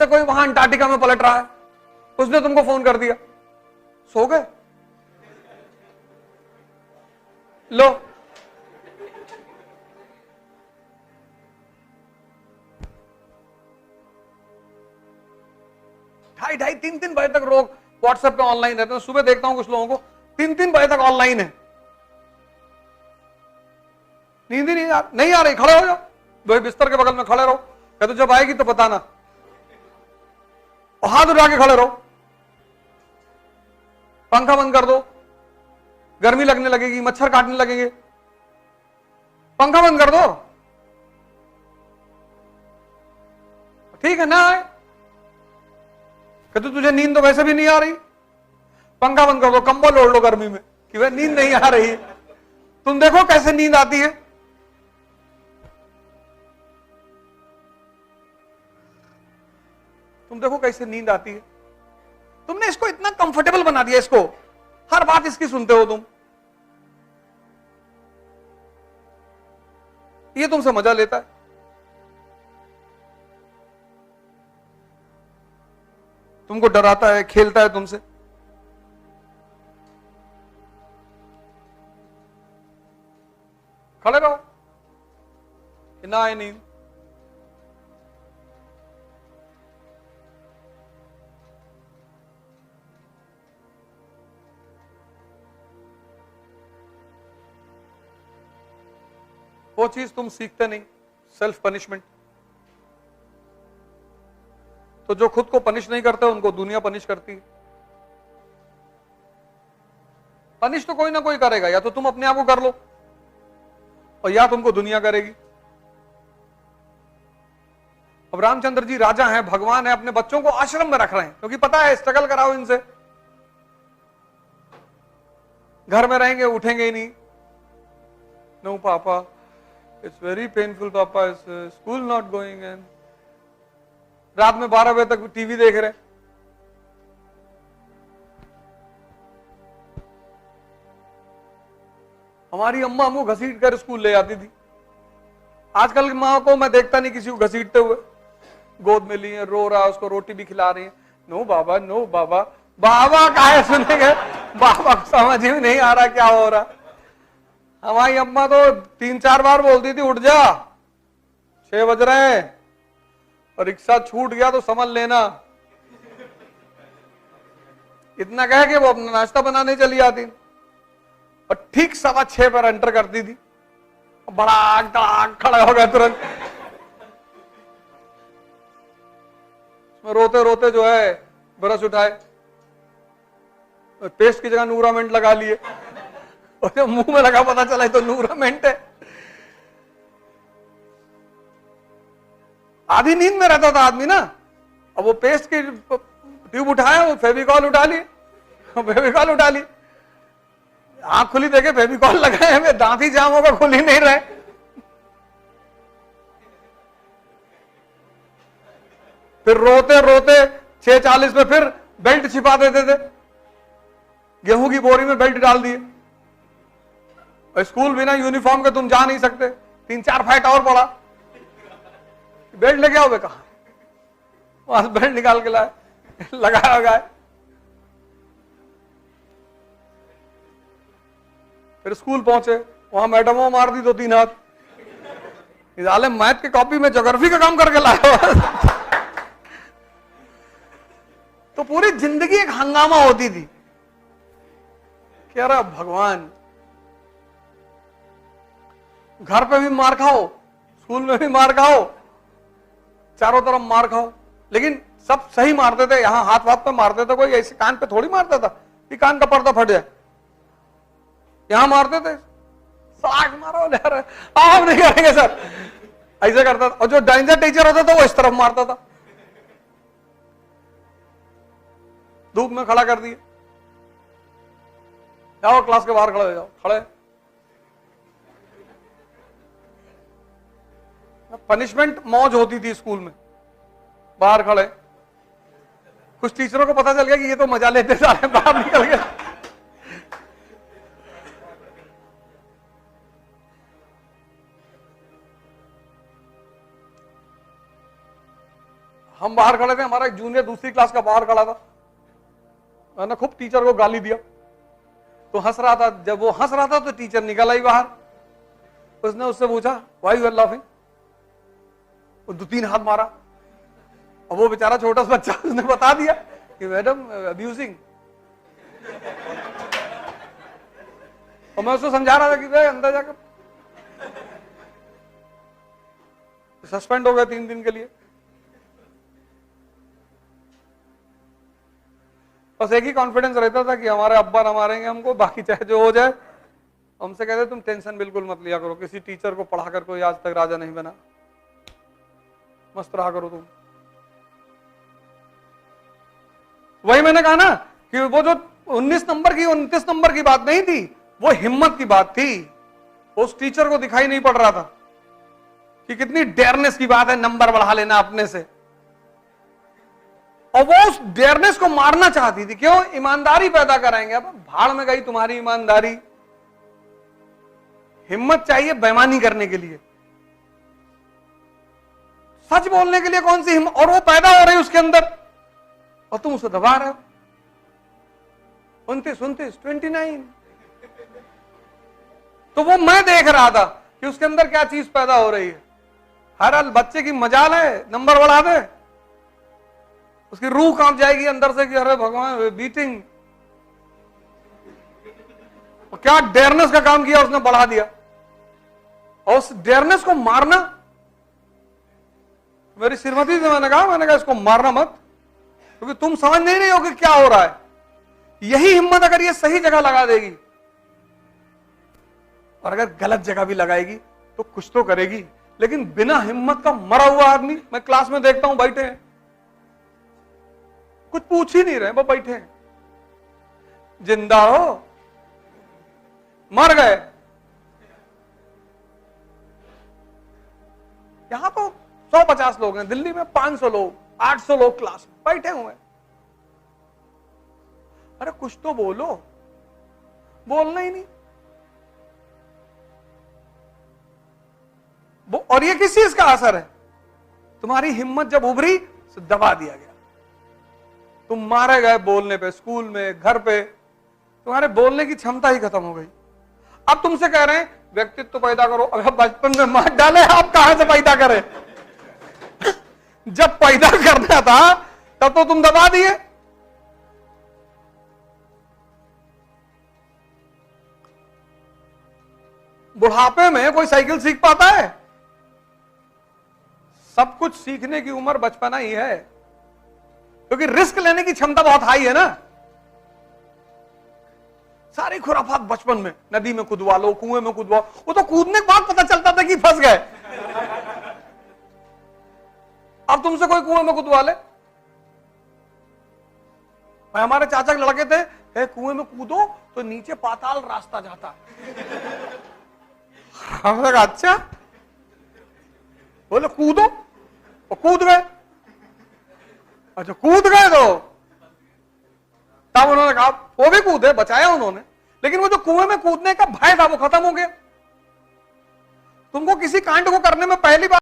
तो कोई वहां अंटार्कटिका में पलट रहा है, उसने तुमको फोन कर दिया, सो गए, लो। ढाई ढाई तीन तीन बजे तक लोग व्हाट्सएप पे ऑनलाइन रहते हैं। सुबह देखता हूं कुछ लोगों को 3-3 बजे तक ऑनलाइन है, नींद ही नहीं आ रही, खड़े हो जाओ, भाई बिस्तर के बगल में खड़े रहो, कहते जब आएगी तो बताना, और हाथ उठा के खड़े रहो, पंखा बंद कर दो, गर्मी लगने लगेगी, मच्छर काटने लगेंगे, पंखा बंद कर दो, ठीक है ना आए, कहते तुझे नींद तो वैसे भी नहीं आ रही, पंखा बंद कर दो, कंबल ओढ़ लो गर्मी में कि वह नींद नहीं आ रही। तुम देखो कैसे नींद आती है। तुम देखो कैसे नींद आती है। तुमने इसको इतना कंफर्टेबल बना दिया, इसको हर बात इसकी सुनते हो तुम, ये तुमसे मजा लेता है। तुमको डराता है, खेलता है तुमसे। खड़े रहो, ना आए नींद। वो चीज तुम सीखते नहीं, सेल्फ पनिशमेंट। तो जो खुद को पनिश नहीं करते उनको दुनिया पनिश करती है। पनिश तो कोई ना कोई करेगा, या तो तुम अपने आप को कर लो और या तुमको दुनिया करेगी। अब रामचंद्र जी राजा हैं, भगवान है, अपने बच्चों को आश्रम में रख रहे हैं क्योंकि पता है स्ट्रगल कराओ इनसे, घर में रहेंगे उठेंगे ही नहीं। नो पापा, इट्स वेरी पेनफुल पापा, it's school not going. And रात में 12 बजे तक टीवी देख रहे। हमारी अम्मा हमको घसीट कर स्कूल ले जाती थी। आजकल की माँ को मैं देखता नहीं किसी को घसीटते हुए, गोद में लिए, रो रहा, उसको रोटी भी खिला रही है। नो बाबा, नो बाबा, बाबा काहे सुनेंगे, बाबा को समझ ही नहीं आ रहा क्या हो रहा। हमारी अम्मा तो 3-4 बार बोलती थी उठ जा, 6 बज रहे हैं, और रिक्शा छूट गया तो समझ लेना। इतना कह के वो अपना नाश्ता बनाने चली आती और ठीक 6:15 पर एंटर करती थी। बड़ा धड़ाक खड़े हो गए तुरंत, रोते रोते जो है ब्रश उठाए, पेस्ट की जगह नूरामेंट लगा लिए, और जब मुंह में लगा पता चला तो नूरामेंट है। आधी नींद में रहता था आदमी ना। अब वो पेस्ट की ट्यूब उठाया, वो फेविकॉल उठा ली, फेविकॉल उठा ली, आंख खुली देखे फेविकॉल लगाए हुए, दांत ही जाम होगा, खुल ही नहीं रहे। फिर रोते रोते 6:40 में फिर बेल्ट छिपा देते थे, गेहूं की बोरी में बेल्ट डाल दिए। और स्कूल बिना यूनिफॉर्म के तुम जा नहीं सकते, 3-4 फाइट और पड़ा, बेल्ट लेके आओ, कहा वहां से बेल्ट निकाल के लाए, लगाया गया। फिर स्कूल पहुंचे, वहां मैडमों मार दी 2-3 हाथ, इजाले मैथ की कॉपी में ज्योग्राफी का काम करके लाया। तो पूरी जिंदगी एक हंगामा होती थी। कह रहा भगवान, घर पे भी मार खाओ, स्कूल में भी मार खाओ, चारों तरफ मार खाओ, लेकिन सब सही मारते थे। यहां हाथ वाथ पे मारते थे, कोई ऐसे कान पे थोड़ी मारता था कि कान का पर्दा फट जाए। यहां मारते थे, साग मारो ले रहे, आप नहीं करेंगे सर, ऐसे करता था। और जो डेंजर टीचर होता था वो इस तरफ मारता था, धूप में खड़ा कर दिए, जाओ क्लास के बाहर खड़े हो जाओ। खड़े, पनिशमेंट मौज होती थी स्कूल में, बाहर खड़े। कुछ टीचरों को पता चल गया कि ये तो मजा लेते सारे, बाहर निकल गए। हम बाहर खड़े थे, हमारा एक जूनियर दूसरी क्लास का बाहर खड़ा था, मैंने खूब टीचर को गाली दिया, तो हंस रहा था। जब वो हंस रहा था तो टीचर निकल आई बाहर, उसने उससे पूछा व्हाई यू आर लाफिंग, वो 2-3 हाथ मारा। और वो बेचारा छोटा सा बच्चा, उसने बता दिया कि मैडम अब्यूजिंग। और मैं उसको समझा रहा था कि भाई अंदर जाकर सस्पेंड हो गया 3 दिन के लिए। बस एक ही कॉन्फिडेंस रहता था कि हमारे अब्बा ना मारेंगे हमको, बाकी चाहे जो हो जाए। हमसे कहते तुम टेंशन बिल्कुल मत लिया करो, किसी टीचर को पढ़ाकर कोई आज तक राजा नहीं बना, मस्त रहा करो तुम। वही मैंने कहा ना कि वो जो 19 नंबर की 29 नंबर की बात नहीं थी, वो हिम्मत की बात थी। उस टीचर को दिखाई नहीं पड़ रहा था कि कितनी डेयरनेस की बात है नंबर बढ़ा लेना अपने से, और वो उस डेयरनेस को मारना चाहती थी। क्यों? ईमानदारी पैदा कराएंगे। अब भाड़ में गई तुम्हारी ईमानदारी। हिम्मत चाहिए बेईमानी करने के लिए, सच बोलने के लिए कौन सी हिम्मत, और वो पैदा हो रही उसके अंदर, और तुम उसे दबा रहे हो। 29 तो वो मैं देख रहा था कि उसके अंदर क्या चीज पैदा हो रही है। हर हाल बच्चे की मजाल है नंबर बढ़ा दे, उसकी रूह कांप जाएगी अंदर से कि अरे भगवान बीटिंग। क्या डेयरनेस का काम किया उसने, बढ़ा दिया। और उस डेयरनेस को मारना, मेरी श्रीमती से मैंने कहा इसको मारना मत, क्योंकि तुम समझ नहीं रही हो कि क्या हो रहा है। यही हिम्मत अगर ये सही जगह लगा देगी, और अगर गलत जगह भी लगाएगी तो कुछ तो करेगी। लेकिन बिना हिम्मत का मरा हुआ आदमी, मैं क्लास में देखता हूं बैठे हैं, कुछ पूछ ही नहीं रहे, वो बैठे हैं। जिंदा हो, मर गए। यहां तो 150 लोग हैं, दिल्ली में 500 लोग, 800 लोग क्लास में बैठे हुए हैं। अरे कुछ तो बोलो, बोलना ही नहीं। और ये किस चीज का असर है? तुम्हारी हिम्मत जब उभरी तो दबा दिया गया, तुम मारे गए बोलने पे, स्कूल में, घर पे, तुम्हारे बोलने की क्षमता ही खत्म हो गई। अब तुमसे कह रहे हैं व्यक्तित्व तो पैदा करो। अगर बचपन में मार डाले, आप कहां से पैदा करें? जब पैदा करना था तब तो तुम दबा दिए। बुढ़ापे में कोई साइकिल सीख पाता है? सब कुछ सीखने की उम्र बचपना ही है, क्योंकि रिस्क लेने की क्षमता बहुत हाई है ना। सारी खुराफात बचपन में, नदी में कूदवा लो, कुएं में कूदवा, वो तो कूदने के बाद पता चलता था कि फंस गए। अब तुमसे कोई कुएं में कूदवा ले। हमारे चाचा के लड़के थे, कुएं में कूदो तो नीचे पाताल रास्ता जाता। हमने कहा अच्छा, बोले कूदो, और कूद गए। अच्छा कूद गए तो तब उन्होंने कहा, वो भी कूदे, बचाया उन्होंने, लेकिन वो जो कुएं में कूदने का भय था वो खत्म हो गया। तुमको किसी कांड को करने में पहली बार